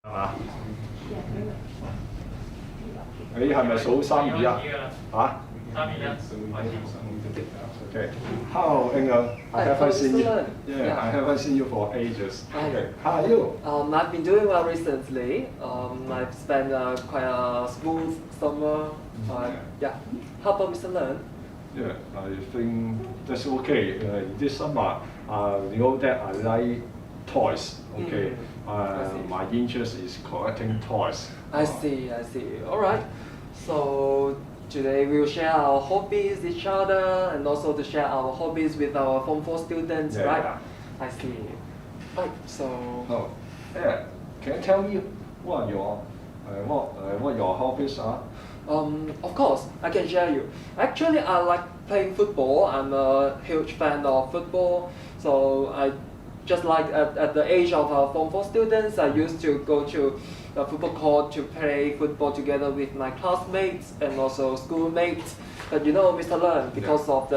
係嘛？你係咪數3、2、1？嚇？Okay. How, Engel? I haven't seen you. Yeah, I haven't seen you for ages. Okay. How are you? I've been doing well recently. I've spent quite a smooth summer. Yeah. How about Mr. Learn? Yeah, I think that's okay. This summer, you know that I like toys. Okay. My interest is collecting toys. I see. All right. So today we'll share our hobbies with each other and also to share our hobbies with our Form 4 students, right? Yeah. I see. Right. So. Oh, yeah. Can you tell me what your hobbies are? Of course, I can share you. Actually, I like playing football. I'm a huge fan of football. So I just like at the age of our Form 4 students, I used to go to the football court to play football together with my classmates and also schoolmates. But you know, Mr. Learn, because of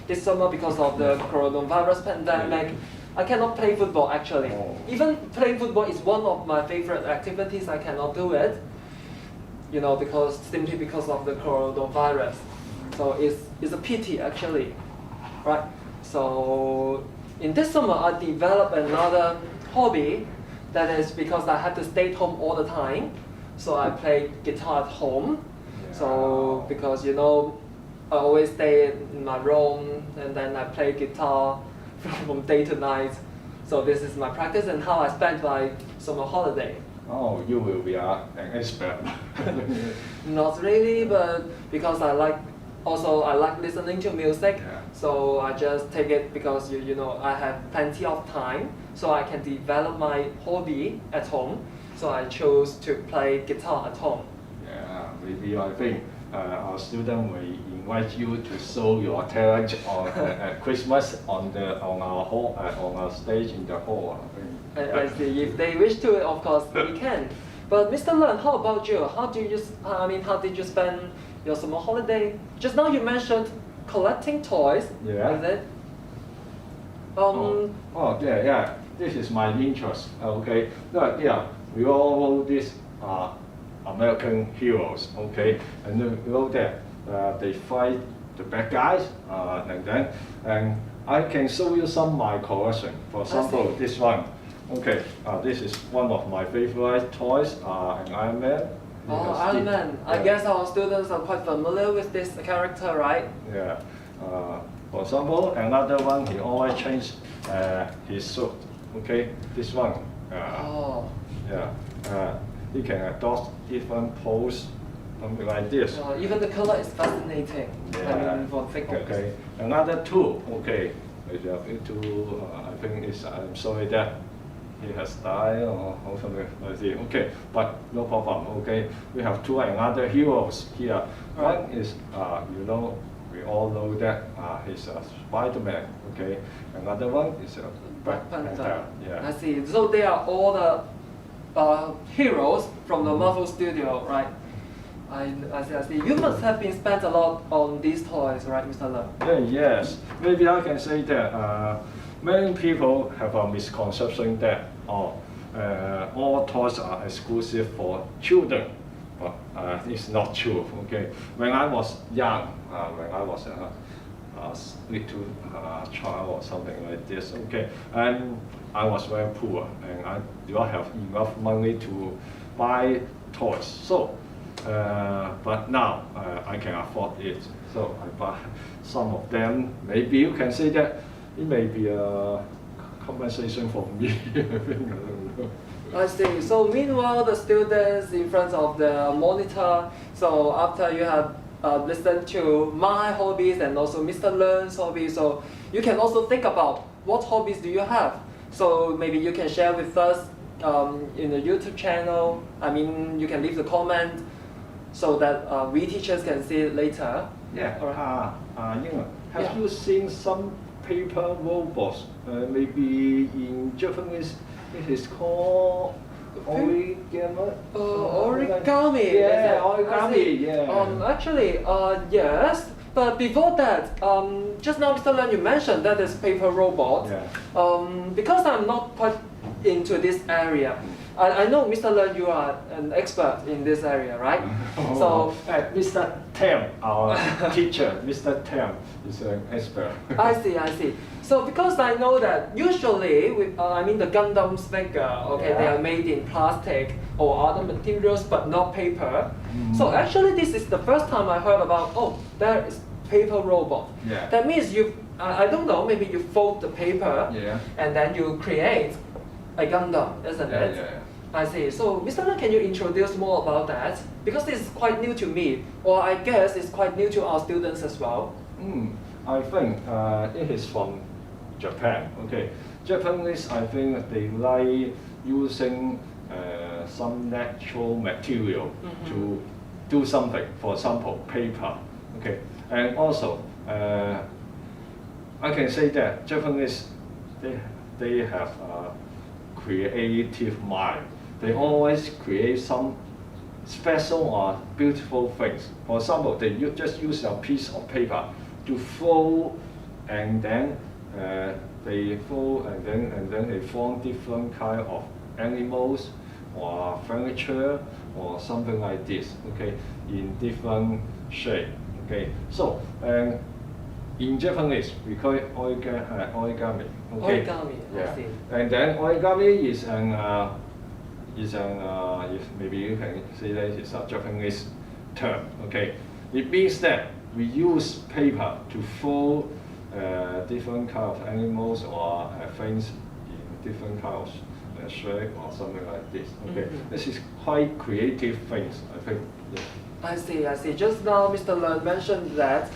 this summer, because of the coronavirus pandemic, I cannot play football actually. Even playing football is one of my favorite activities. I cannot do it. You know, simply because of the coronavirus. So it's a pity actually, right? So in this summer, I developed another hobby. That is because I had to stay at home all the time. So I play guitar at home. Yeah. So because you know, I always stay in my room and then I play guitar from day to night. So this is my practice and how I spend my summer holiday. Oh, you will be an expert. Not really, but because I like listening to music. Yeah. So I just take it because you know I have plenty of time, so I can develop my hobby at home. So I chose to play guitar at home. Yeah, maybe I think our student will invite you to show your talent on at Christmas on our hall on our stage in the hall. I see. If they wish to, of course, we can. But Mr. Learn, how about you? How did you spend your summer holiday? Just now you mentioned collecting toys. Yeah. Is it? Yeah. This is my interest. Okay. Yeah. We all know these American heroes. Okay. And you know that they fight the bad guys. And I can show you some of my collection. For example, this one. Okay. This is one of my favorite toys. An Iron Man. Iron Man. I guess our students are quite familiar with this character, right? Yeah. For example, another one, he always change his suit. Okay, this one. Yeah. He can adopt different pose, something like this. Even the color is fascinating. Yeah. I mean, for figures. Okay. Another two. Okay. I think it's. I'm sorry that he has died or something like this. Okay, but no problem. Okay, we have another heroes here. Right. One is you know, we all know that he's a Spider-Man. Okay, another one is a Black Panther. Yeah. I see. So they are all the heroes from the Marvel Studio, right? I see. You must have been spent a lot on these toys, right, Mr. Leung? Yes. Maybe I can say that many people have a misconception that all toys are exclusive for children, but it's not true. Okay. When I was young, when I was a little child or something like this, okay, and I was very poor and I do not have enough money to buy toys. So, but now I can afford it. So I buy some of them. Maybe you can say that it may be a compensation for me. I see. So meanwhile, the students in front of the monitor, so after you have listened to my hobbies and also Mr. Learn's hobbies, so you can also think about what hobbies do you have. So maybe you can share with us in the YouTube channel. I mean, you can leave the comment so that we teachers can see it later. Yeah. Alright. Have you seen some paper robots? Maybe in Japanese it is called origami. Origami. Yeah, origami. Yeah. Actually, yes. But before that, just now, Mr. Leung, you mentioned that is paper robot. Yeah. Because I'm not quite into this area. I know, Mr. Leung, you are an expert in this area, right? So, Mr. Tam, our teacher, Mr. Tam is an expert. I see. So because I know that usually, the Gundam's figure, okay, they are made in plastic or other materials, but not paper. So actually, this is the first time I heard about, oh, there is paper robot. Yeah. That means I don't know, maybe you fold the paper and then you create a Gundam, isn't it? Yeah. I see. So, Mr. Leung, can you introduce more about that? Because this is quite new to me, or I guess it's quite new to our students as well. I think it is from Japan. Okay, Japanese, I think they like using some natural material to do something. For example, paper. Okay, and also I can say that Japanese they have a creative mind. They always create some special or beautiful things. For example, they just use a piece of paper to fold, and then they fold, and then they form different kind of animals or furniture or something like this. Okay, in different shape. Okay, so in Japanese we call it origami. Okay? Origami, I see. And then origami is if maybe you can say that it's a Japanese term. Okay, it means that we use paper to fold different kind of animals or things in different kind of shape or something like this. Okay, this is quite creative things, I think. Yeah. I see. Just now, Mr. Leung mentioned that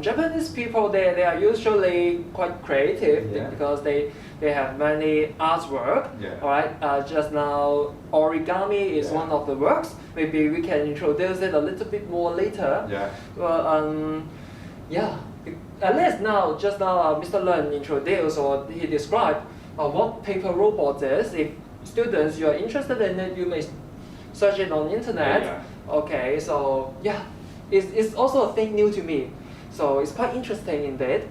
Japanese people they are usually quite creative because they have many artwork. All right. Just now, origami is one of the works. Maybe we can introduce it a little bit more later. Well, at least now, just now, Mr. Leung introduced or he described what paper robot is. If students you are interested in it, you may search it on the internet. Okay, so it's also a thing new to me. So it's quite interesting indeed.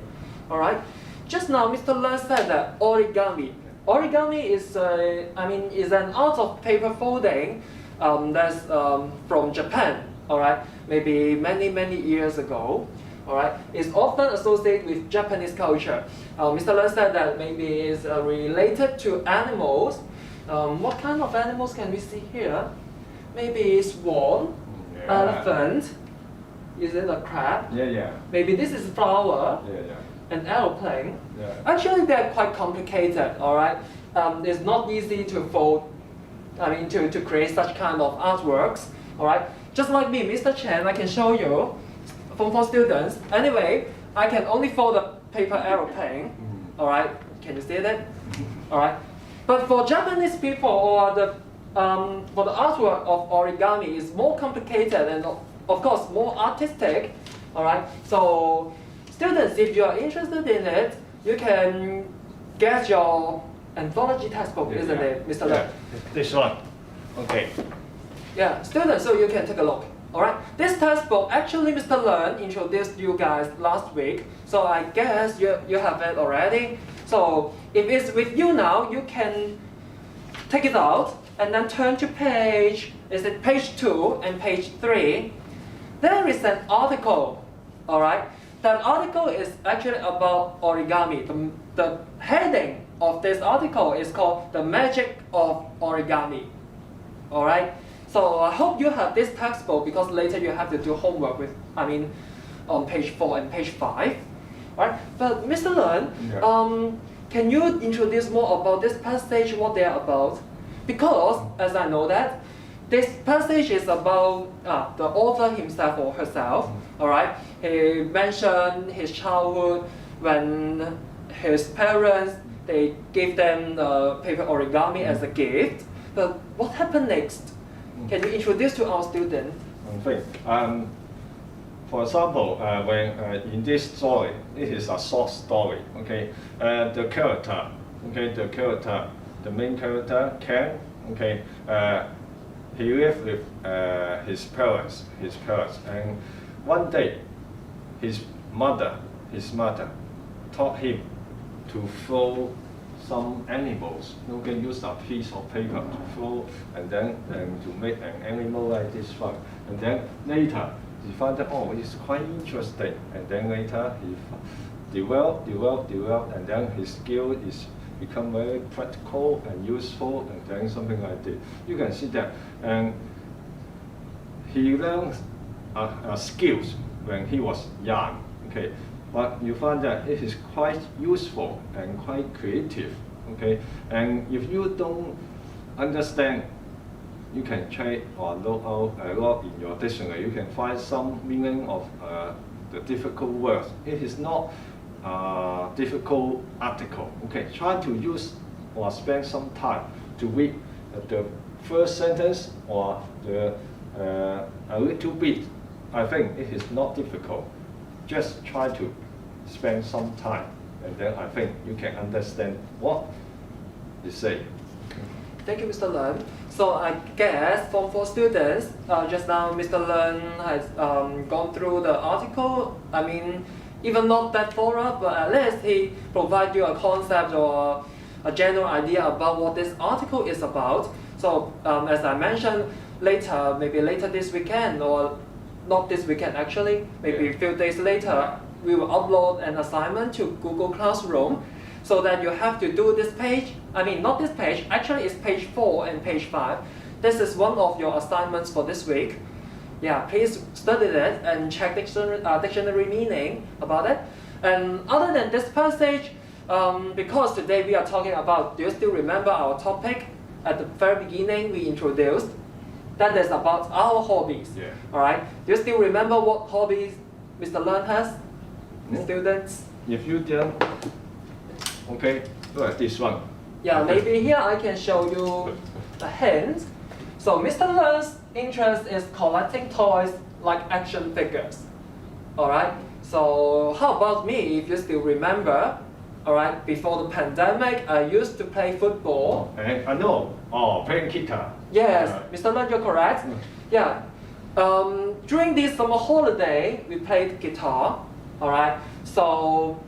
All right. Just now, Mr. Leung said that origami. Origami is an art of paper folding that's from Japan. All right, maybe many years ago. All right, it's often associated with Japanese culture. Mr. Leung said that maybe it's related to animals. What kind of animals can we see here? Maybe swan, elephant. Is it a crab? Maybe this is flower. An aeroplane. Actually, they're quite complicated. All right, it's not easy to fold. To create such kind of artworks. All right, just like me, Mr. Chen, I can show you for students. Anyway, I can only fold a paper aeroplane. All right, can you see that? All right, but for Japanese people or for the artwork of origami is more complicated and of course more artistic. All right, so students, if you are interested in it, you can get your anthology textbook, isn't it, Mr. Leung? This one. Okay. Yeah, students, so you can take a look. All right, this textbook actually Mr. Leung introduced you guys last week, so I guess you have it already. So if it's with you now, you can take it out and then turn to page 2 and page 3. There is an article. All right, that article is actually about origami. The heading of this article is called "The Magic of Origami." All right. So I hope you have this textbook because later you have to do homework on page 4 and page 5. Right? But Mr. Leung, can you introduce more about this passage, what they are about? Because, as I know that, this passage is about the author himself or herself. All right? He mentioned his childhood when his parents, they gave them the paper origami as a gift. But what happened next? Can you introduce to our students? For example, when in this story, it is a short story. Okay, the main character Ken. Okay, he lived with his parents, and one day, his mother taught him to fold some animals. You can use a piece of paper to flow and then to make an animal like this one. And then later he found that, oh, it's quite interesting. And then later he developed, and then his skill is become very practical and useful, and then something like this. You can see that, and he learned skills when he was young. Okay, but you find that it is quite useful and quite creative. Okay, and if you don't understand, you can check or look out a lot in your dictionary. You can find some meaning of the difficult words. It is not a difficult article. Okay, try to use or spend some time to read the first sentence or a little bit. I think it is not difficult. Just try to spend some time, and then I think you can understand what you say. Thank you, Mr. Leung. So I guess Form 4 students, just now Mr. Leung has gone through the article. I mean, even not that thorough, but at least he provided you a concept or a general idea about what this article is about. So as I mentioned, later, maybe later this weekend, or not this weekend actually, maybe a few days later, we will upload an assignment to Google Classroom, so that you have to do this page. I mean, not this page, actually it's page 4 and page 5. This is one of your assignments for this week. Yeah, please study it and check dictionary meaning about it. And other than this passage, because today we are talking about, do you still remember our topic at the very beginning we introduced? That is about our hobbies. Yeah. Alright, do you still remember what hobbies Mr. Leung has? No. Students? If you don't, okay, look at this one. Yeah, maybe here I can show you a hint. So Mr. Leung's interest is collecting toys like action figures. Alright, so how about me, if you still remember? Alright, before the pandemic, I used to play football. And I know, playing guitar. Yes, Mr. Leung, you're correct. Yeah. During this summer holiday, we played guitar. Alright, so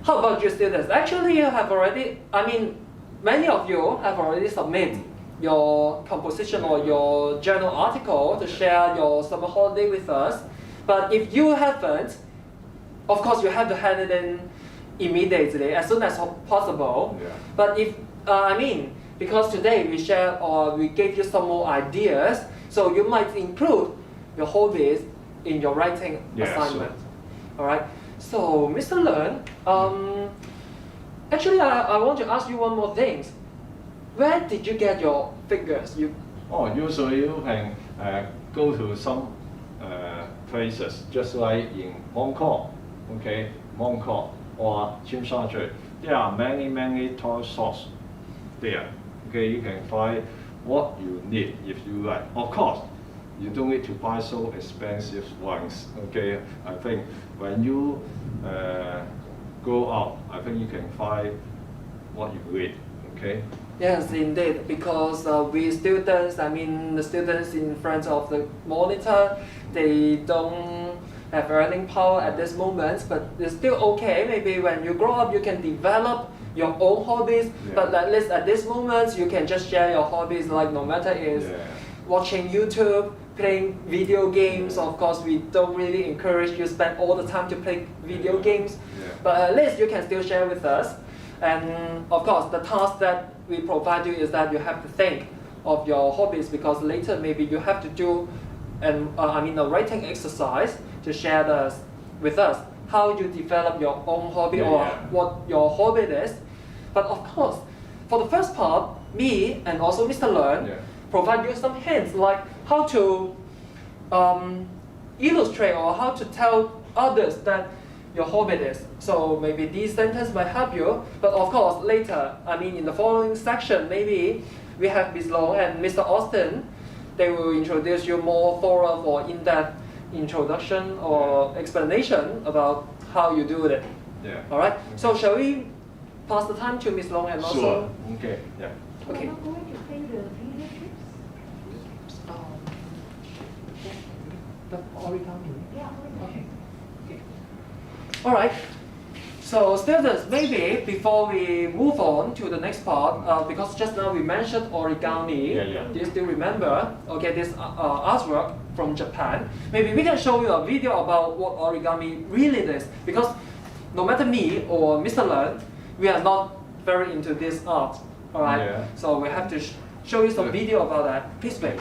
how about you students? Actually, you have already, I mean, many of you have already submitted your composition or your journal article to share your summer holiday with us. But if you haven't, of course you have to hand it in immediately, as soon as possible. Yeah. But if, I mean, because today we share or we gave you some more ideas, so you might include your hobbies in your writing assignment. Sure. Alright, so Mr. Leung, actually I want to ask you one more thing. Where did you get your figures? Usually you can go to some places, just like in Hong Kong, okay, Hong Kong or Csjss. There are many toy shops there. Okay, you can find what you need if you like. Of course, you don't need to buy so expensive ones. Okay, I think when you go out, I think you can find what you need. Okay. Yes, indeed, because we students, I mean the students in front of the monitor, they don't have earning power at this moment, but it's still okay. Maybe when you grow up, you can develop your own hobbies, but at least at this moment, you can just share your hobbies, like no matter is watching YouTube, playing video games. Of course, we don't really encourage you spend all the time to play video games, but at least you can still share with us. And of course, the task that we provide you is that you have to think of your hobbies, because later maybe you have to do a writing exercise to share with us how you develop your own hobby or what your hobby is. But of course, for the first part, me and also Mr. Leung provide you some hints like how to illustrate or how to tell others that your hobby is. So maybe these sentences might help you, but of course later, I mean in the following section, maybe we have Ms. Long and Mr. Austin. They will introduce you more thorough or in-depth introduction or explanation about how you do it. Yeah. Alright, so shall we pass the time to Ms. Long and also? Sure. Okay. Yeah. Okay. Are you going to play the video chips? The origami. Yeah, Okay. Okay. Alright. So students, maybe before we move on to the next part, because just now we mentioned origami, Yeah. do you still remember? Okay, this artwork from Japan. Maybe we can show you a video about what origami really is, because no matter me or Mr. Learn, we are not very into this art, all right? Yeah. So we have to show you some video about that. Please wait.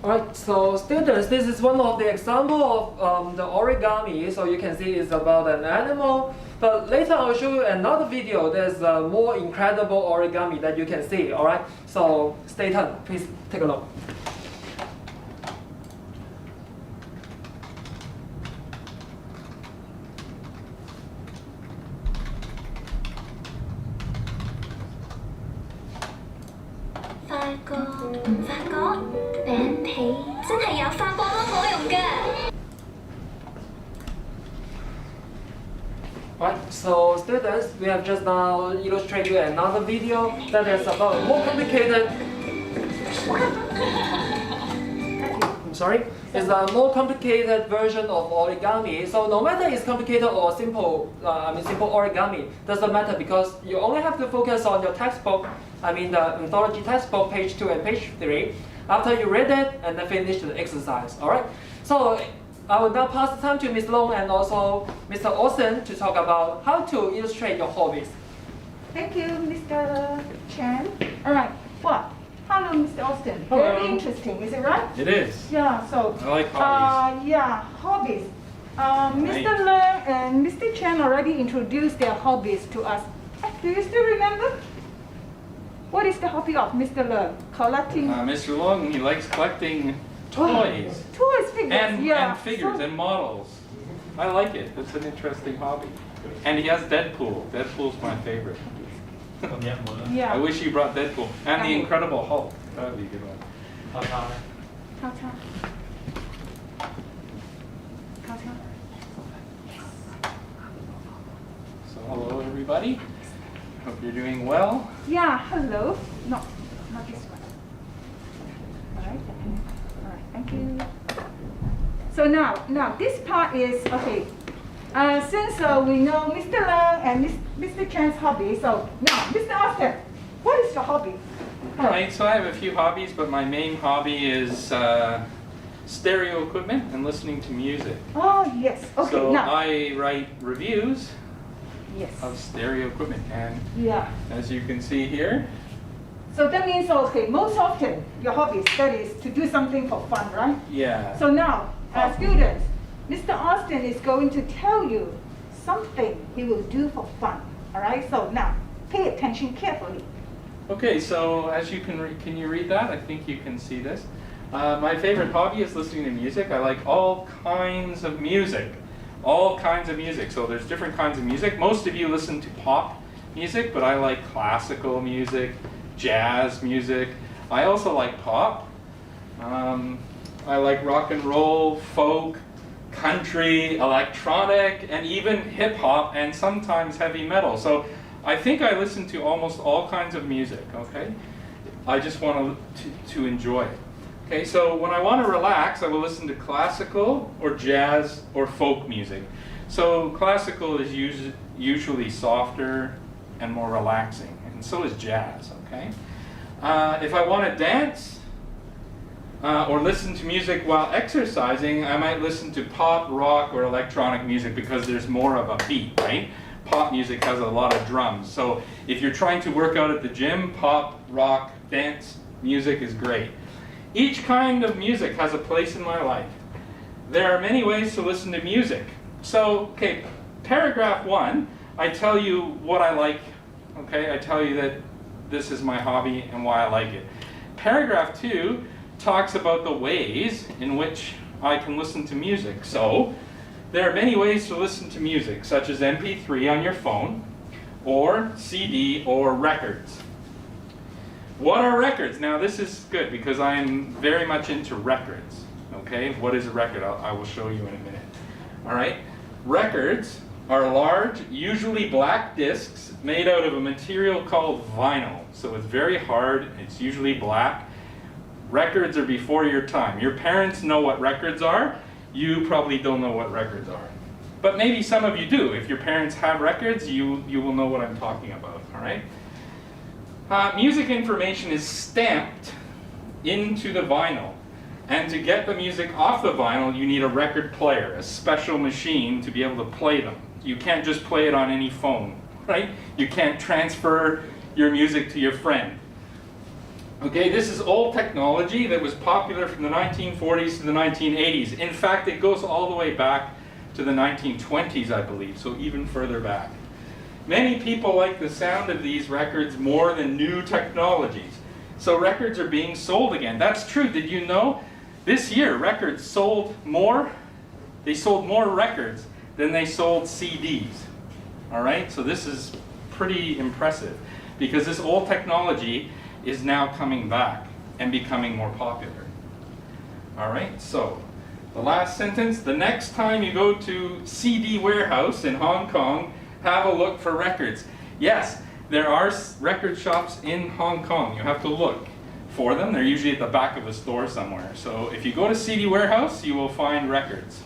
Alright, so students, this is one of the example of the origami. So you can see it's about an animal. But later I'll show you another video. There's a more incredible origami that you can see. Alright, so stay tuned. Please take a look. Right, so students, we have just now illustrated you another video that is about a more complicated. I'm sorry. It's a more complicated version of origami. So no matter it's complicated or simple, simple origami doesn't matter because you only have to focus on your textbook. I mean the mythology textbook, page 2 and page 3. After you read it and then finish the exercise. All right. So I will now pass the time to Ms. Long and also Mr. Austin to talk about how to illustrate your hobbies. Thank you, Mr. Chen. All right. Well, hello, Mr. Austin. Hello. Very interesting, is it right? It is. Yeah. So. I like hobbies. Yeah, hobbies. Mr. Right. Leung and Mr. Chen already introduced their hobbies to us. Do you still remember? What is the hobby of Mr. Leung? Collecting. Mr. Long, he likes collecting toys Toys, figures. and figures So- and models. I like it. It's an interesting hobby. And he has Deadpool. Deadpool's my favorite. Yeah. I wish you brought Deadpool. And the Incredible Hulk. That would be a good one. Cao Cao. Cao Cao. So hello everybody. Hope you're doing well. Yeah, hello. No, not this one. All right. All right, thank you. So now this part is, okay. Since we know Mr. Leung and Mr. Chan's hobby, so now, Mr. Austin, what is your hobby? Alright, so I have a few hobbies, but my main hobby is stereo equipment and listening to music. Oh, yes. Okay, So now. I write reviews Yes. of stereo equipment, and Yeah. as you can see here, So that means, okay, most often your hobby that is to do something for fun, right? yeah. So now, students, Mr. Austin is going to tell you something he will do for fun. All right. So now, pay attention carefully. Okay, so as you can you read that? I think you can see this. My favorite hobby is listening to music. I like all kinds of music. All kinds of music. So there's different kinds of music. Most of you listen to pop music, but I like classical music, jazz music. I also like pop. I like rock and roll, folk, country, electronic, and even hip hop, and sometimes heavy metal. So I think I listen to almost all kinds of music, okay? I just want to enjoy it. Okay, so when I want to relax, I will listen to classical or jazz or folk music. So classical is usually softer and more relaxing, and so is jazz, okay? If I want to dance or listen to music while exercising, I might listen to pop, rock, or electronic music because there's more of a beat, right? Pop music has a lot of drums. So if you're trying to work out at the gym, pop, rock, dance music is great. Each kind of music has a place in my life. There are many ways to listen to music. So, okay, paragraph 1, I tell you what I like, okay? I tell you that this is my hobby and why I like it. Paragraph 2 talks about the ways in which I can listen to music. So, there are many ways to listen to music, such as MP3 on your phone, or CD, or records. What are records? Now this is good because I'm very much into records. Okay, what is a record? I will show you in a minute. All right, records are large, usually black discs made out of a material called vinyl. So it's very hard, it's usually black. Records are before your time. Your parents know what records are. You probably don't know what records are. But maybe some of you do. If your parents have records, you will know what I'm talking about, all right? Music information is stamped into the vinyl. And to get the music off the vinyl, you need a record player, a special machine to be able to play them. You can't just play it on any phone, right? You can't transfer your music to your friend. Okay, this is old technology that was popular from the 1940s to the 1980s. In fact, it goes all the way back to the 1920s, I believe, so even further back. Many people like the sound of these records more than new technologies. So records are being sold again. That's true. Did you know? This year, records sold more. They sold more records than they sold CDs. All right? So this is pretty impressive because this old technology is now coming back and becoming more popular. All right? So the last sentence, the next time you go to CD Warehouse in Hong Kong, have a look for records. Yes, there are record shops in Hong Kong. You have to look for them. They're usually at the back of a store somewhere. So if you go to CD Warehouse, you will find records.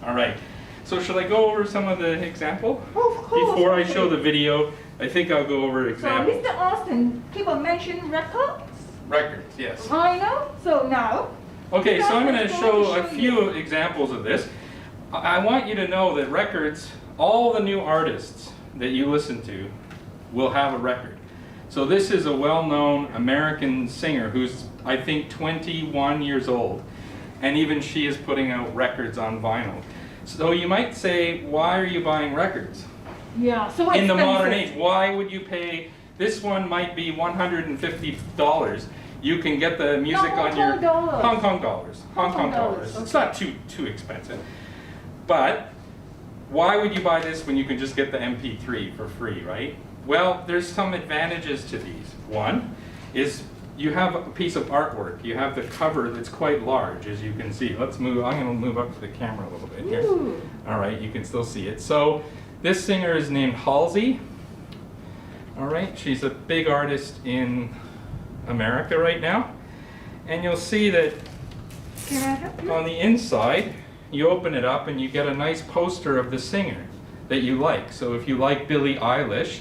All right. So should I go over some of the example? Of course. Before I show the video, I think I'll go over So examples. Mr. Austin keep on mentioning records. Records, yes. I know. So now. Okay, so I'm going to Mr. Austin is show a to few examples of this. I want you to know that records, all the new artists that you listen to will have a record. So this is a well-known American singer who's, I think, 21 years old. And even she is putting out records on vinyl. So you might say, why are you buying records? Yeah. So In the modern expensive. age, why would you pay, this one might be $150. You can get the music No, on your Hong Kong dollars. Hong Kong dollars. Hong Kong dollars, dollars. It's not too expensive. But why would you buy this when you can just get the MP3 for free, right? Well, there's some advantages to these. One is you have a piece of artwork. You have the cover that's quite large, as you can see. Let's move, I'm gonna move up to the camera a little bit here. Ooh. All right, you can still see it. So this singer is named Halsey. All right, she's a big artist in America right now. And you'll see that Can I help you? on the inside, you open it up and you get a nice poster of the singer that you like. So if you like Billie Eilish,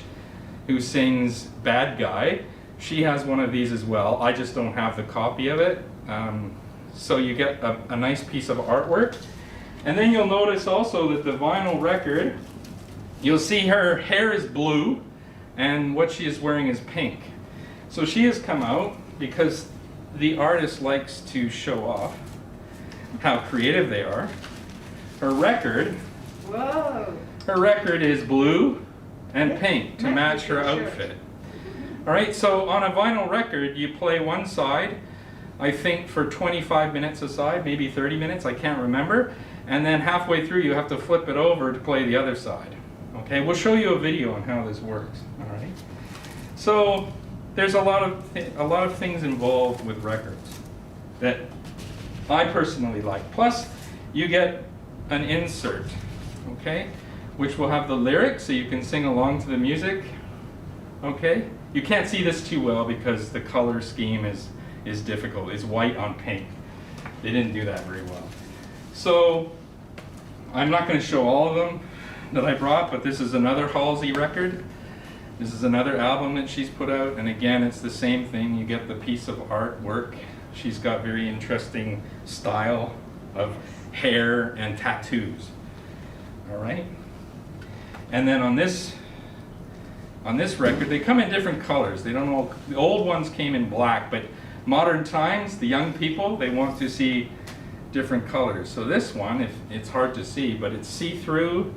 who sings Bad Guy, she has one of these as well. I just don't have the copy of it. So you get a nice piece of artwork. And then you'll notice also that the vinyl record, you'll see her hair is blue and what she is wearing is pink. So she has come out because the artist likes to show off how creative they are. Her record is blue and pink to match her outfit. All right, so on a vinyl record, you play one side, I think for 25 minutes a side, maybe 30 minutes, I can't remember. And then halfway through, you have to flip it over to play the other side. Okay, we'll show you a video on how this works. All right. So there's a lot of things involved with records that I personally like. Plus, you get an insert, okay, which will have the lyrics so you can sing along to the music. Okay, you can't see this too well because the color scheme is difficult. It's white on pink. They didn't do that very well. So I'm not going to show all of them that I brought, but this is another Halsey record. This is another album that she's put out, and again, it's the same thing. You get the piece of artwork. She's got very interesting style of hair and tattoos. All right. And then on this record, they come in different colors. They don't all, the old ones came in black, but modern times, the young people, they want to see different colors. So this one, it's hard to see, but it's see-through,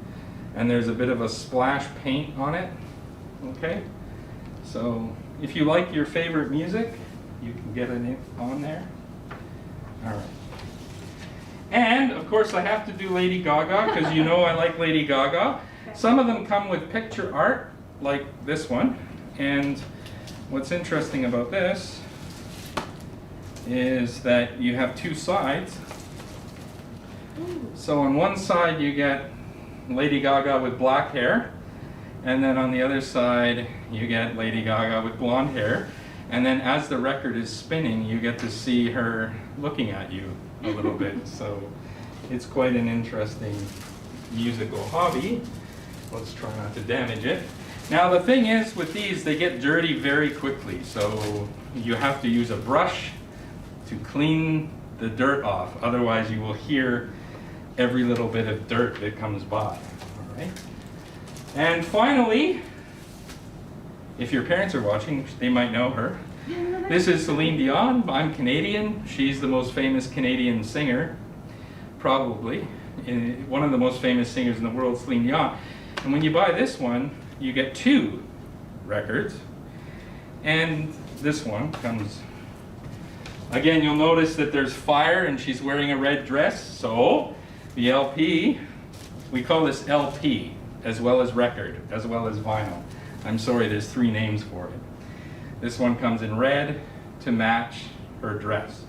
and there's a bit of a splash paint on it. Okay, so if you like your favorite music, you can get it on there. All right. And of course I have to do Lady Gaga because you know I like Lady Gaga. Some of them come with picture art like this one. And what's interesting about this is that you have two sides. So on one side you get Lady Gaga with black hair. And then on the other side, you get Lady Gaga with blonde hair. And then as the record is spinning, you get to see her looking at you a little bit. So it's quite an interesting musical hobby. Let's try not to damage it. Now the thing is with these, they get dirty very quickly. So you have to use a brush to clean the dirt off. Otherwise you will hear every little bit of dirt that comes by. All right? And finally, if your parents are watching, they might know her. This is Celine Dion. I'm Canadian. She's the most famous Canadian singer, probably. One of the most famous singers in the world, Celine Dion. And when you buy this one, you get two records. And this one comes, again, you'll notice that there's fire and she's wearing a red dress. So the LP, we call this LP. As well as record, as well as vinyl. I'm sorry, there's three names for it. This one comes in red to match her dress.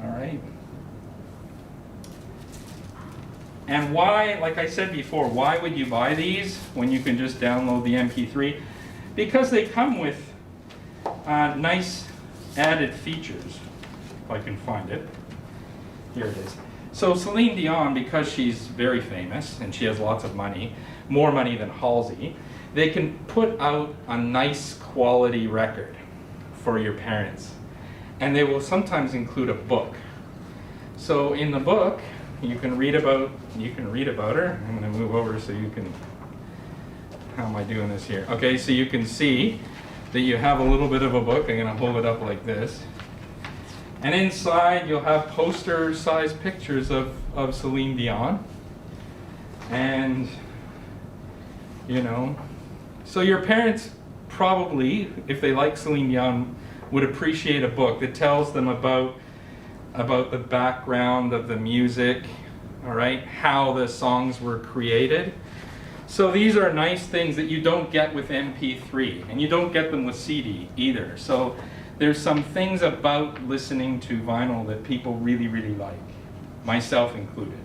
All right. And why, like I said before, why would you buy these when you can just download the MP3? Because they come with nice added features, if I can find it. Here it is. So Celine Dion, because she's very famous and she has lots of money, more money than Halsey, they can put out a nice quality record for your parents. And they will sometimes include a book. So in the book, you can read about her. I'm going to move over so you can, how am I doing this here? Okay, so you can see that you have a little bit of a book. I'm going to hold it up like this. And inside you'll have poster-sized pictures of Celine Dion. And, you know, so your parents probably, if they like Celine Dion, would appreciate a book that tells them about the background of the music, all right, how the songs were created. So these are nice things that you don't get with MP3, and you don't get them with CD either. So there's some things about listening to vinyl that people really, really like, myself included.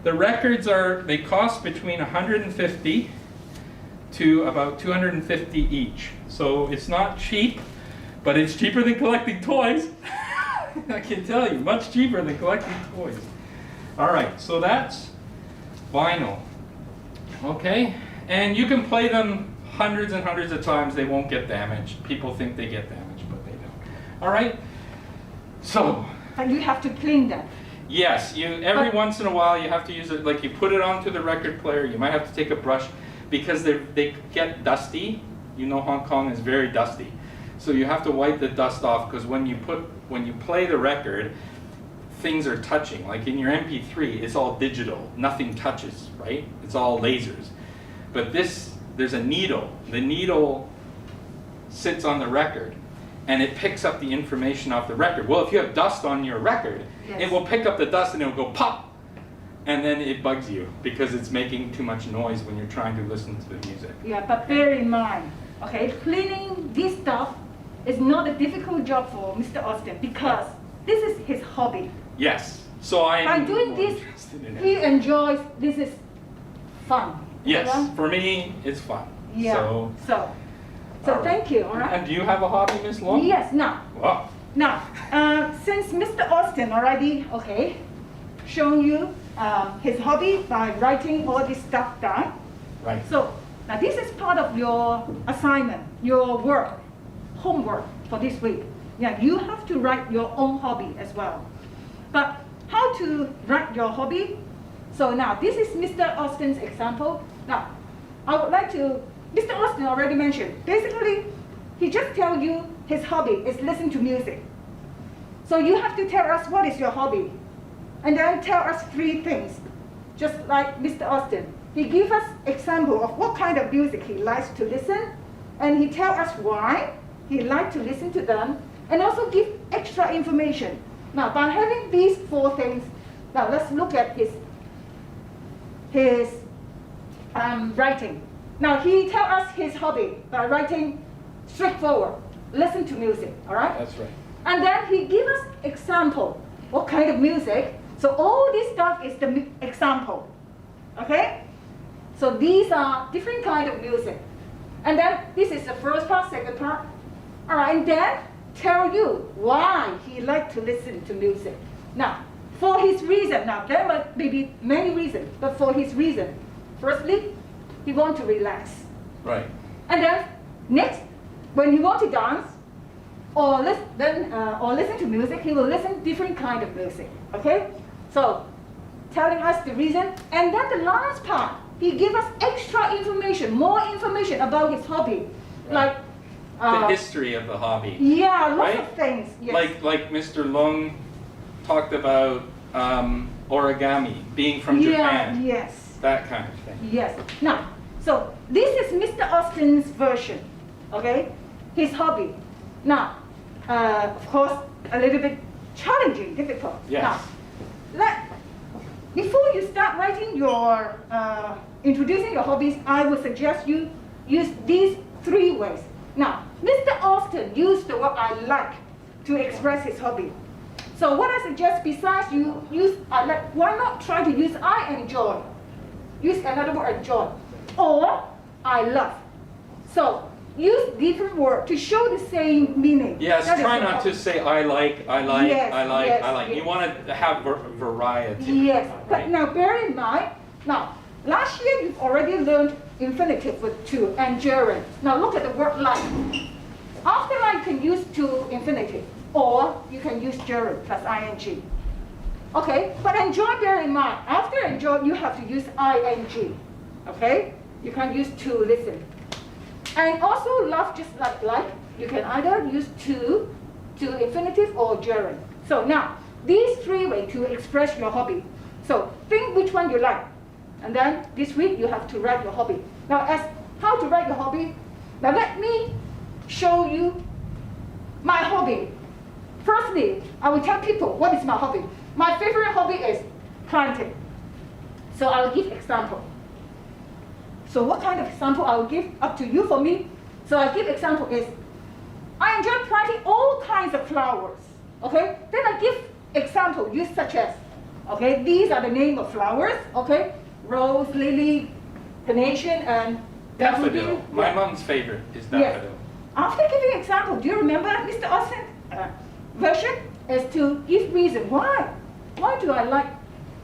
The records they cost between $150 to about $250 each. So it's not cheap, but it's cheaper than collecting toys. I can tell you, much cheaper than collecting toys. All right, so that's vinyl. Okay, and you can play them hundreds and hundreds of times. They won't get damaged. People think they get damaged, but they don't. All right, so. And you have to clean them. Yes, every once in a while you have to use it, like you put it onto the record player, you might have to take a brush because they get dusty. You know Hong Kong is very dusty. So you have to wipe the dust off because when you play the record, things are touching. Like in your MP3, it's all digital. Nothing touches, right? It's all lasers. But there's a needle. The needle sits on the record and it picks up the information off the record. Well, if you have dust on your record, yes, it will pick up the dust and it will go pop. And then it bugs you because it's making too much noise when you're trying to listen to the music. Yeah, but bear in mind, okay, cleaning this stuff is not a difficult job for Mr. Austin because this is his hobby. Yes. So by doing this, he enjoys. This is fun. Yes. Right? For me, it's fun. Yeah. So thank you. All right. And do you have a hobby, Miss Long? Yes. Now. Wow. Now, since Mr. Austin already shown you his hobby by writing all this stuff down. Right. So now this is part of your assignment, your work. Homework for this week. Yeah, you have to write your own hobby as well. But how to write your hobby? So now this is Mr. Austin's example. Now, I would like to, Mr. Austin already mentioned, basically, he just tell you his hobby is listen to music. So you have to tell us what is your hobby. And then tell us 3 things, just like Mr. Austin. He give us example of what kind of music he likes to listen, and he tell us why he likes to listen to them, and also give extra information. Now, by having these 4 things, now let's look at his writing. Now, he tells us his hobby by writing straightforward, listen to music, all right? That's right. And then he gives us example, what kind of music. So all this stuff is the example, okay? So these are different kind of music. And then this is the first part, second part. All right, and then tell you why he liked to listen to music. Now, for his reason, now there may be many reasons, but for his reason, firstly, he wants to relax. Right. And then next, when he wants to dance or listen to music, he will listen different kind of music. Okay? So, telling us the reason, and then the last part, he gives us extra information, more information about his hobby, right, like the history of the hobby. Yeah, lots right? of things. Yes. Like Mr. Lung talked about origami, being from Japan. Yes. That kind of thing. Yes. Now, so this is Mr. Austin's version, okay? His hobby. Now, of course, a little bit challenging, difficult. Yes. Now, before you start writing your, introducing your hobbies, I would suggest you use these 3 ways. Now, Mr. Austin used the word I like to express his hobby. So what I suggest, besides you use why not try to use I enjoy? Use another word, enjoy. Or I love. So use different words to show the same meaning. Yes, That try is not the- to say I like, I like, Yes, I like, yes, I like. yes. You want to have variety. Yes, but Right. now bear in mind, now last year you've already learned infinitive with to and gerund. Now look at the word like. After like you can use to infinitive, or you can use gerund plus ing. Okay, but enjoy, bear in mind, after enjoy you have to use ing. Okay, you can't use to listen. And also love, just like, you can either use to infinitive or gerund. So now, these three ways to express your hobby. So think which one you like. And then this week you have to write your hobby. Now as how to write your hobby, now let me show you my hobby. Firstly, I will tell people what is my hobby. My favorite hobby is planting. So I will give example. So what kind of example I will give up to you for me? So I give example is, I enjoy planting all kinds of flowers. Okay? Then I give example use such as, okay, these are the name of flowers. Okay? Rose, lily, carnation, and Daffodil. My Yeah. mom's favorite is Yes. daffodil. After giving example, do you remember Mr. Austin's version is to give reason why. Why do I like?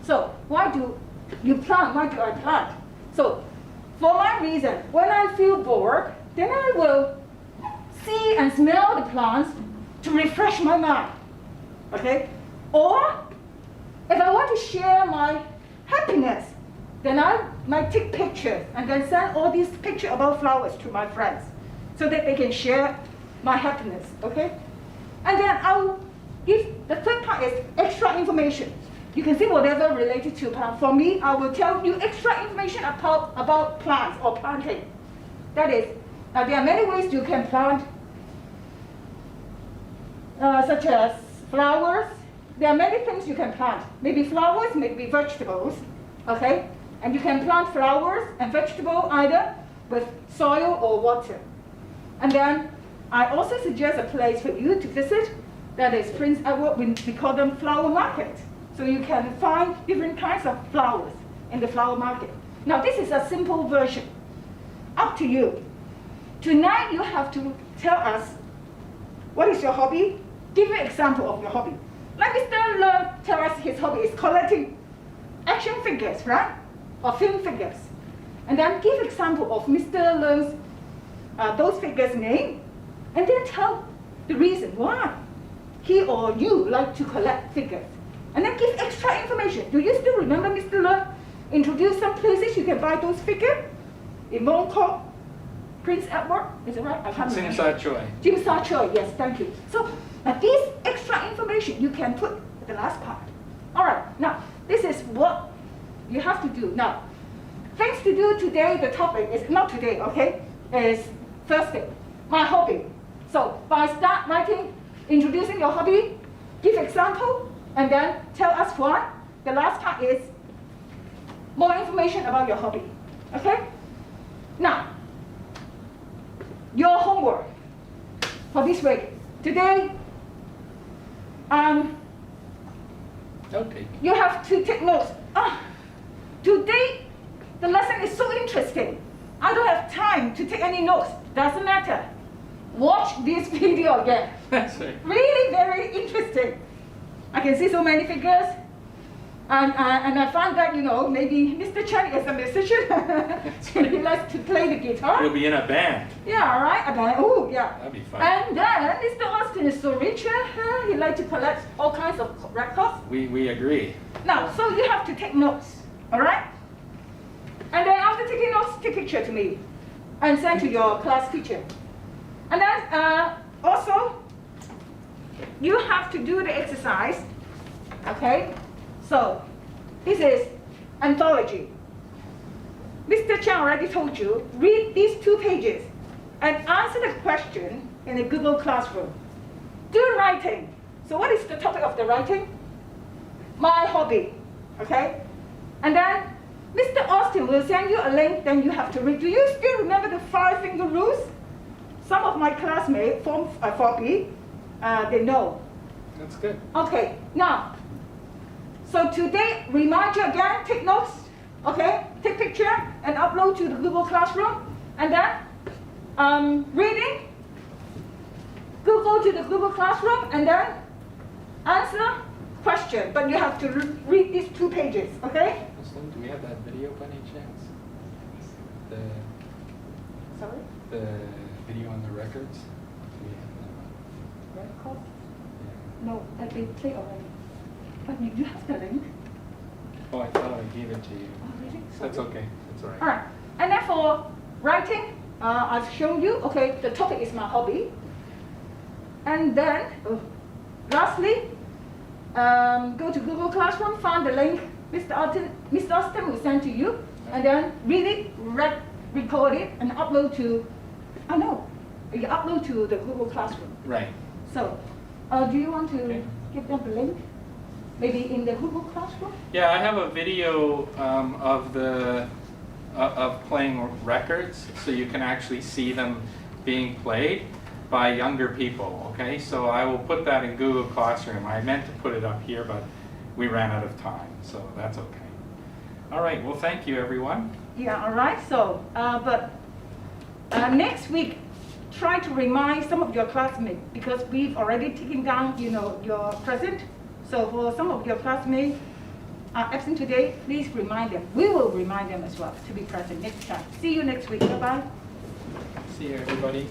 So why do you plant? Why do I plant? So for my reason, when I feel bored, then I will see and smell the plants to refresh my mind. Okay? Or if I want to share my happiness, then I might take pictures and then send all these pictures about flowers to my friends so that they can share my happiness. Okay? And then I'll give the third part is extra information. You can see whatever related to plant. For me, I will tell you extra information about plants or planting. That is, there are many ways you can plant, such as flowers. There are many things you can plant. Maybe flowers, maybe vegetables. Okay? And you can plant flowers and vegetable either with soil or water. And then I also suggest a place for you to visit. That is Prince Edward. We call them flower market. So you can find different kinds of flowers in the flower market. Now this is a simple version. Up to you. Tonight you have to tell us what is your hobby. Give me an example of your hobby. Like Mr. Leung tell us his hobby is collecting action figures, right? Or film figures. And then give example of Mr. Leung's those figures' name. And then tell the reason why he or you like to collect figures. And then give extra information. Do you still remember Mr. Leung introduced some places you can buy those figures? In Mongkok, Prince Edward, is it right? I can't remember. Tsing Choi. Jim Choi, yes, thank you. So these extra information you can put at the last part. All right, now this is what you have to do. Now, things to do today, the topic is not today, okay? Is Thursday, my hobby. So by start writing, introducing your hobby, give example, and then tell us why. The last part is more information about your hobby. Okay? Now, your homework for this week. Today, Okay. you have to take notes. Today, the lesson is so interesting. I don't have time to take any notes. Doesn't matter. Watch this video again. That's right. Really very interesting. I can see so many figures. And I found that, maybe Mr. Chen is a musician. He likes to play the guitar. You'll be in a band. Yeah, all right. Oh, yeah. That'd be fun. And then Mr. Austin is so rich. He likes to collect all kinds of records. We agree. Now, so you have to take notes, all right? And then after taking notes, take a picture to me and send to your class teacher. And then also, you have to do the exercise, okay? So, this is anthology. Mr. Chang already told you, read these 2 pages and answer the question in a Google Classroom. Do writing. So what is the topic of the writing? My hobby, okay? And then Mr. Austin will send you a link, then you have to read. Do you still remember the 5-finger rules? Some of my classmates, Form 4B, they know. That's good. Okay, now, so today, remind you again, take notes, okay? Take picture and upload to the Google Classroom. And then, reading, go to the Google Classroom and then answer question. But you have to read these 2 pages, okay? Do we have that video by any chance? Sorry? The video on the records? Do we have that? Record? Yeah. No, they play already. But you have the link. Oh, I thought I gave it to you. Oh, really? That's okay. That's all right. All right. And then for writing, I've shown you, okay, the topic is my hobby. And then, lastly, go to Google Classroom, find the link Mr. Austin will send to you, and then read it, record it, and upload to, you upload to the Google Classroom. Right. So, do you want to give them the link? Maybe in the Google Classroom? Yeah, I have a video of playing records, so you can actually see them being played by younger people, okay? So I will put that in Google Classroom. I meant to put it up here, but we ran out of time, so that's okay. All right, well, thank you, everyone. Yeah, all right. So, next week, try to remind some of your classmates, because we've already taken down, your present. So for some of your classmates absent today, please remind them. We will remind them as well to be present next time. See you next week. Bye-bye. See you, everybody.